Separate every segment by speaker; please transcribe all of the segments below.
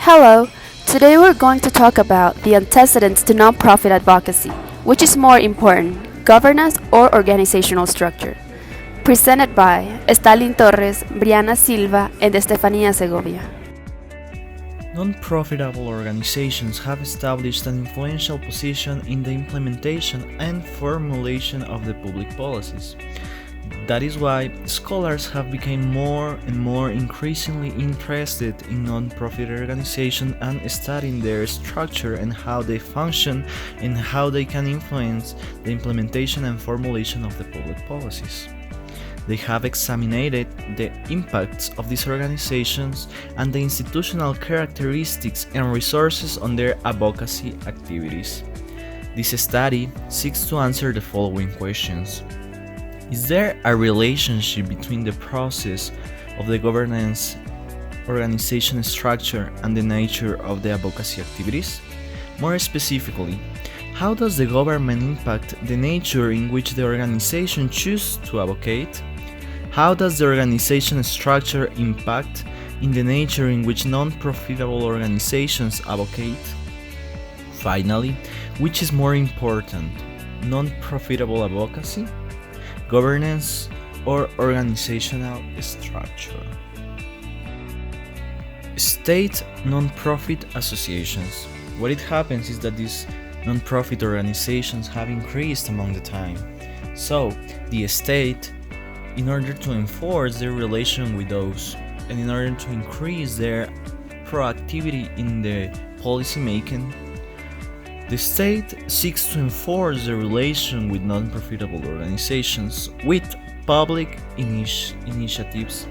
Speaker 1: Hello, today we're going to talk about the antecedents to nonprofit advocacy, which is more important, governance or organizational structure. Presented by Stalin Torres, Brianna Silva, and Estefania Segovia.
Speaker 2: Non-profitable organizations have established an influential position in the implementation and formulation of the public policies. That is why scholars have become more and more increasingly interested in non-profit organizations and studying their structure and how they function and how they can influence the implementation and formulation of the public policies. They have examined the impacts of these organizations and the institutional characteristics and resources on their advocacy activities. This study seeks to answer the following questions. Is there a relationship between the process of the governance organization structure and the nature of the advocacy activities? More specifically, how does the government impact the nature in which the organization chooses to advocate? How does the organization structure impact in the nature in which non-profitable organizations advocate? Finally, which is more important, non-profitable advocacy, governance, or organizational structure? State non-profit associations. What it happens is that these non-profit organizations have increased among the time. So, the state, in order to enforce their relation with those, and in order to increase their proactivity in the policy making, the state seeks to enforce the relation with non-profitable organizations with public initiatives,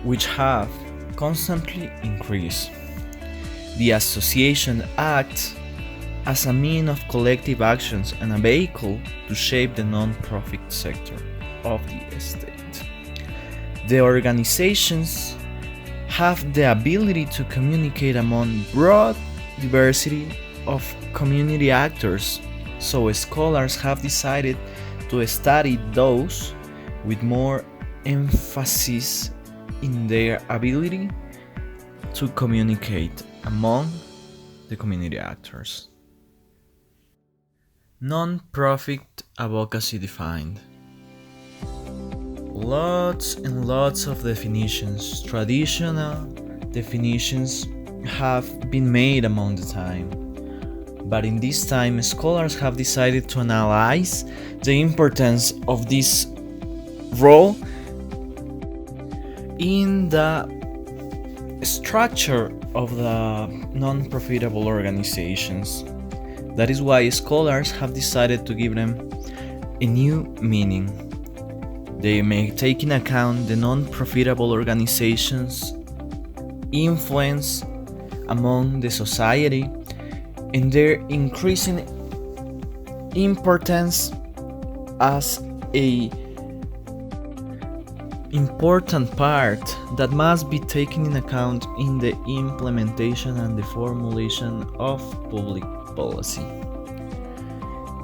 Speaker 2: which have constantly increased. The association acts as a means of collective actions and a vehicle to shape the non-profit sector of the state. The organizations have the ability to communicate among broad diversity of community actors, so scholars have decided to study those with more emphasis in their ability to communicate among the community actors. Non-profit advocacy defined. Lots and lots of definitions, traditional definitions have been made among the time. But in this time, scholars have decided to analyze the importance of this role in the structure of the non-profitable organizations. That is why scholars have decided to give them a new meaning. They may take into account the non-profitable organizations' influence among the society and their increasing importance as a important part that must be taken in account in the implementation and the formulation of public policy.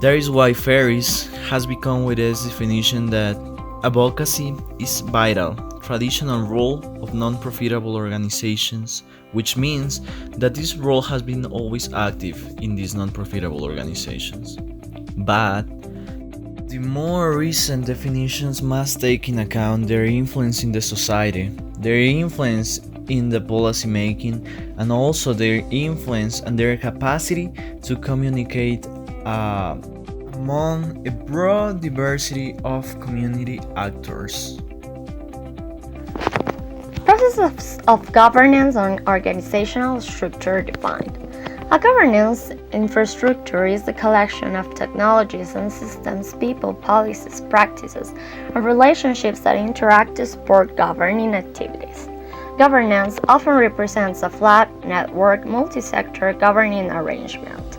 Speaker 2: That is why Ferris has become with this definition that advocacy is vital, traditional role of non-profitable organizations, which means that this role has been always active in these non-profitable organizations. But the more recent definitions must take in account their influence in the society, their influence in the policy making, and also their influence and their capacity to communicate among a broad diversity of community actors.
Speaker 3: Processes of governance and organizational structure defined. A governance infrastructure is the collection of technologies and systems, people, policies, practices, and relationships that interact to support governing activities. Governance often represents a flat, network, multi-sector governing arrangement.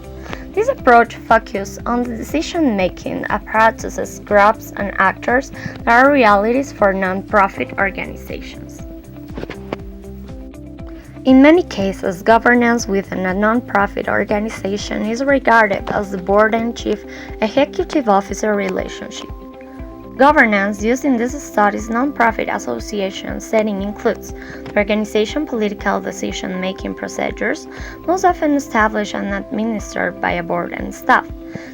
Speaker 3: This approach focuses on the decision-making apparatuses, groups, and actors that are realities for non-profit organizations. In many cases, governance within a non-profit organization is regarded as the board and chief executive officer relationship. Governance used in this study's nonprofit association setting includes the organization political decision-making procedures, most often established and administered by a board and staff.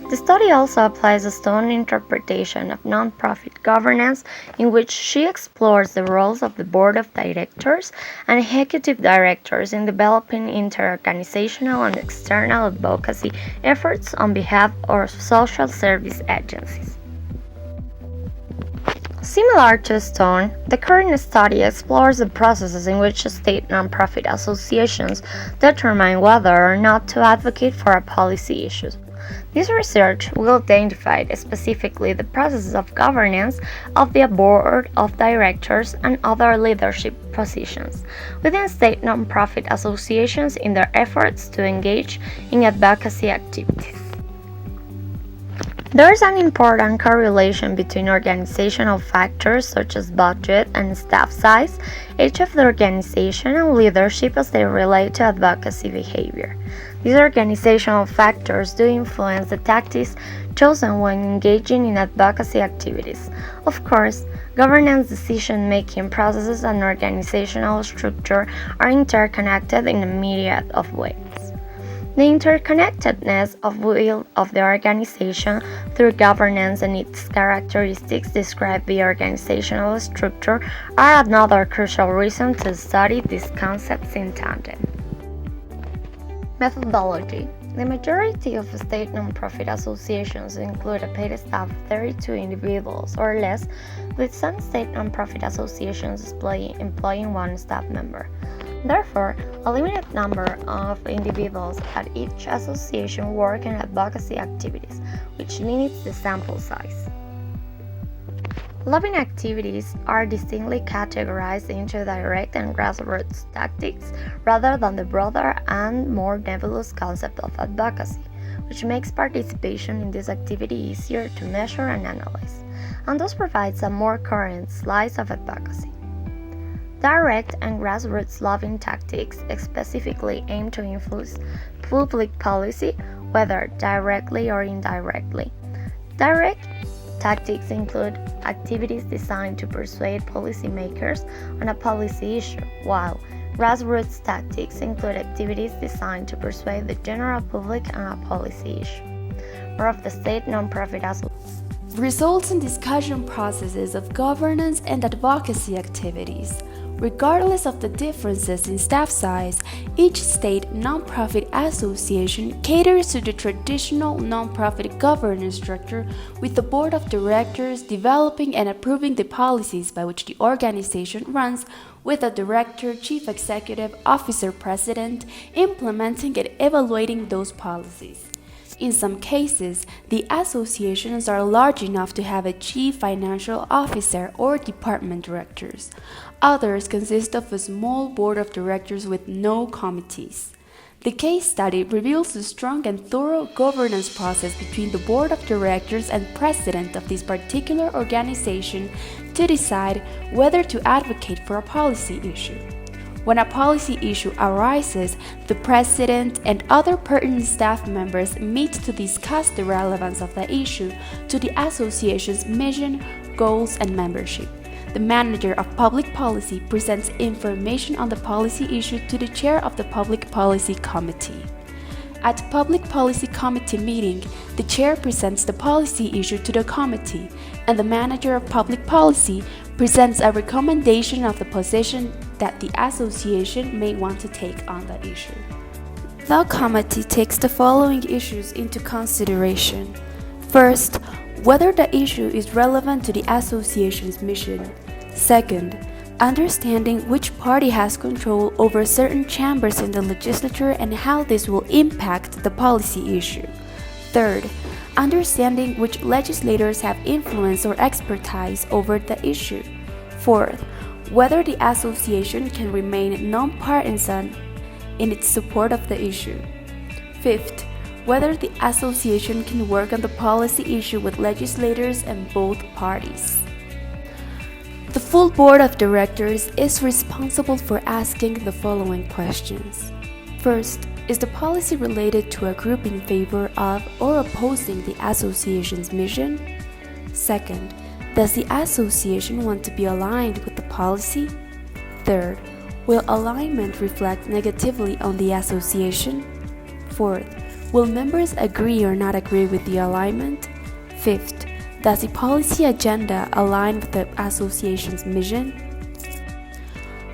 Speaker 3: The study also applies a Stone interpretation of nonprofit governance, in which she explores the roles of the board of directors and executive directors in developing inter-organizational and external advocacy efforts on behalf of social service agencies. Similar to Stone, the current study explores the processes in which state nonprofit associations determine whether or not to advocate for a policy issue. This research will identify specifically the processes of governance of the board of directors and other leadership positions within state nonprofit associations in their efforts to engage in advocacy activities. There is an important correlation between organizational factors such as budget and staff size, age of the organization, and leadership as they relate to advocacy behavior. These organizational factors do influence the tactics chosen when engaging in advocacy activities. Of course, governance decision-making processes and organizational structure are interconnected in a myriad of ways. The interconnectedness of will of the organization through governance and its characteristics described by organizational structure are another crucial reason to study these concepts in tandem. Methodology. The majority of state nonprofit associations include a paid staff of 32 individuals or less, with some state nonprofit associations employing one staff member. Therefore, a limited number of individuals at each association work in advocacy activities, which limits the sample size. Lobbying activities are distinctly categorized into direct and grassroots tactics rather than the broader and more nebulous concept of advocacy, which makes participation in this activity easier to measure and analyze, and thus provides a more current slice of advocacy. Direct and grassroots lobbying tactics specifically aim to influence public policy, whether directly or indirectly. Direct tactics include activities designed to persuade policymakers on a policy issue, while grassroots tactics include activities designed to persuade the general public on a policy issue. More of the state nonprofit associations.
Speaker 1: Results in discussion processes of governance and advocacy activities. Regardless of the differences in staff size, each state nonprofit association caters to the traditional nonprofit governance structure, with the board of directors developing and approving the policies by which the organization runs, with a director, chief executive officer, president, implementing and evaluating those policies. In some cases, the associations are large enough to have a chief financial officer or department directors. Others consist of a small board of directors with no committees. The case study reveals the strong and thorough governance process between the board of directors and president of this particular organization to decide whether to advocate for a policy issue. When a policy issue arises, the president and other pertinent staff members meet to discuss the relevance of the issue to the association's mission, goals, and membership. The manager of public policy presents information on the policy issue to the chair of the Public Policy Committee. At Public Policy Committee meeting, the chair presents the policy issue to the committee, and the manager of public policy presents a recommendation of the position that the association may want to take on the issue. The committee takes the following issues into consideration. First, whether the issue is relevant to the association's mission. Second, understanding which party has control over certain chambers in the legislature and how this will impact the policy issue. Third, understanding which legislators have influence or expertise over the issue. Fourth, whether the association can remain nonpartisan in its support of the issue. Fifth, whether the association can work on the policy issue with legislators and both parties. The full board of directors is responsible for asking the following questions. First, is the policy related to a group in favor of or opposing the association's mission? Second, Does the association want to be aligned with the policy? Third, will alignment reflect negatively on the association? Fourth, will members agree or not agree with the alignment? Fifth, does the policy agenda align with the association's mission?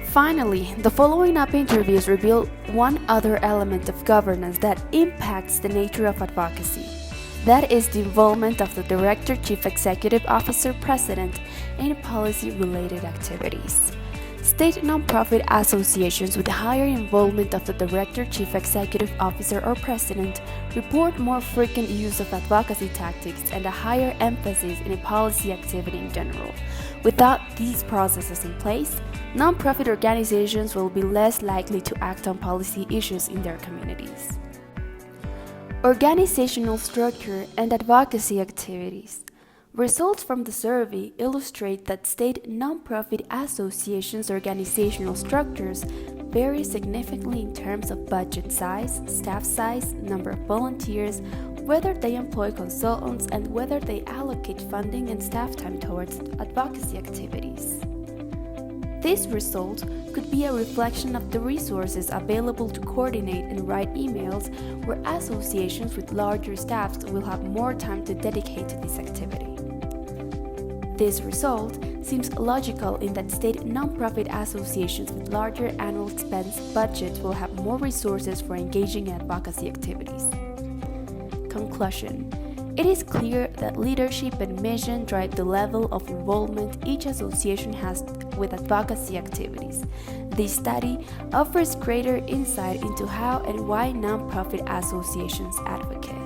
Speaker 1: Finally, the following up interviews reveal one other element of governance that impacts the nature of advocacy. That is the involvement of the Director, Chief Executive Officer, President in policy-related activities. State nonprofit associations with higher involvement of the Director, Chief Executive Officer, or President report more frequent use of advocacy tactics and a higher emphasis in policy activity in general. Without these processes in place, nonprofit organizations will be less likely to act on policy issues in their communities. Organizational structure and advocacy activities. Results from the survey illustrate that state nonprofit associations' organizational structures vary significantly in terms of budget size, staff size, number of volunteers, whether they employ consultants, and whether they allocate funding and staff time towards advocacy activities. This result could be a reflection of the resources available to coordinate and write emails, where associations with larger staffs will have more time to dedicate to this activity. This result seems logical in that state nonprofit associations with larger annual expense budgets will have more resources for engaging in advocacy activities. Conclusion. It is clear that leadership and mission drive the level of involvement each association has with advocacy activities. This study offers greater insight into how and why nonprofit associations advocate.